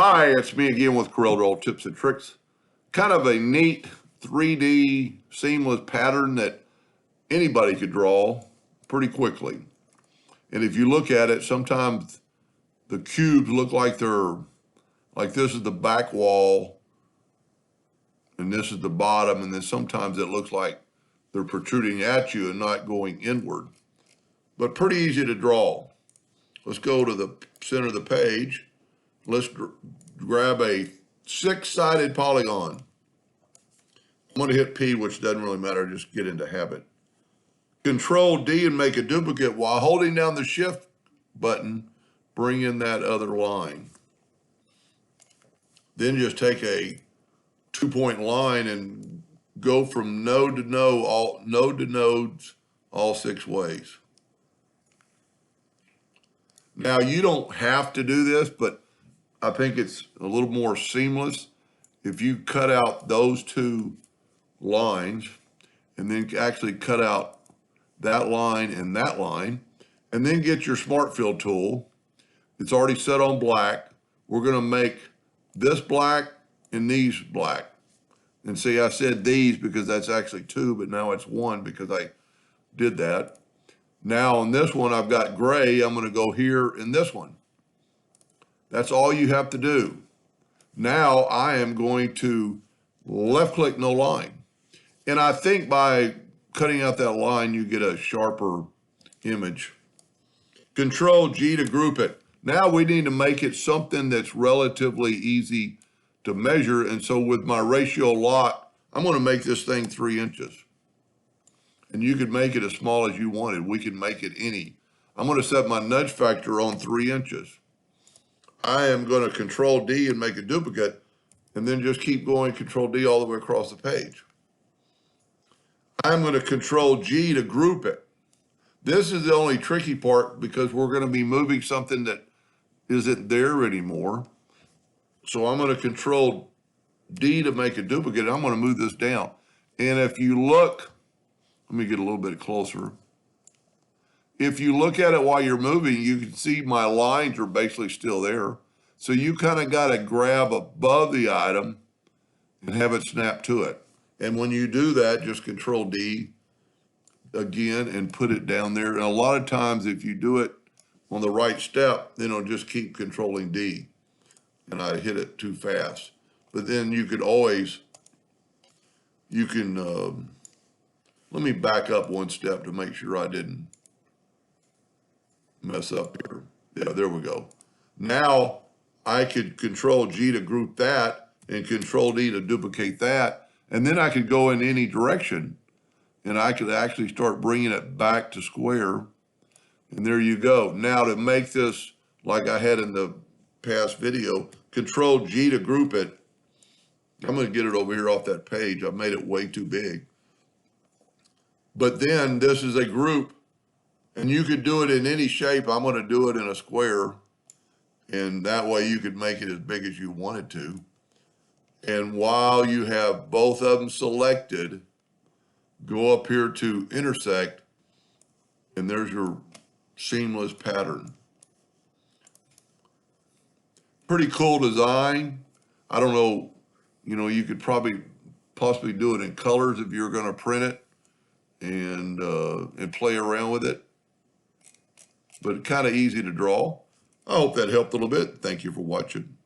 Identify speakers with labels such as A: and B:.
A: Hi, it's me again with Corel Draw tips and tricks. Kind of a neat 3D seamless pattern that anybody could draw pretty quickly. And if you look at it, sometimes the cubes look like this is the back wall and this is the bottom, and then sometimes it looks like they're protruding at you and not going inward. But pretty easy to draw. Let's go to the center of the page. Let's grab a 6-sided polygon. I'm going to hit P, which doesn't really matter, just get into habit. Control D and make a duplicate while holding down the Shift button, bring in that other line. Then just take a 2-point line and go from node to nodes all 6 ways. Now you don't have to do this, but I think it's a little more seamless if you cut out those 2 lines and then actually cut out that line, and then get your Smart Fill tool. It's already set on black. We're going to make this black and these black. And see, I said these because that's actually 2, but now it's 1 because I did that. Now on this one, I've got gray. I'm going to go here in this one. That's all you have to do. Now I am going to left click no line. And I think by cutting out that line, you get a sharper image. Control G to group it. Now we need to make it something that's relatively easy to measure. And so with my ratio lock, I'm going to make this thing 3 inches. And you could make it as small as you wanted. We can make it any. I'm going to set my nudge factor on 3 inches. I am going to Control D and make a duplicate, and then just keep going Control D all the way across the page. I'm going to Control G to group it. This is the only tricky part because we're going to be moving something that isn't there anymore. So I'm going to Control D to make a duplicate. I'm going to move this down. And if you look, let me get a little bit closer. If you look at it while you're moving, you can see my lines are basically still there. So you kind of got to grab above the item and have it snap to it. And when you do that, just Control D again and put it down there. And a lot of times if you do it on the right step, then it'll just keep controlling D. And I hit it too fast. But then you could always, let me back up one step to make sure I didn't mess up here. Yeah, there we go. Now I could Control G to group that and Control D to duplicate that. And then I could go in any direction and I could actually start bringing it back to square. And there you go. Now to make this like I had in the past video, Control G to group it. I'm going to get it over here off that page. I made it way too big. But then this is a group. And you could do it in any shape. I'm going to do it in a square. And that way you could make it as big as you wanted to. And while you have both of them selected, go up here to intersect. And there's your seamless pattern. Pretty cool design. I don't know, you could possibly do it in colors if you're going to print it and play around with it. But kind of easy to draw. I hope that helped a little bit. Thank you for watching.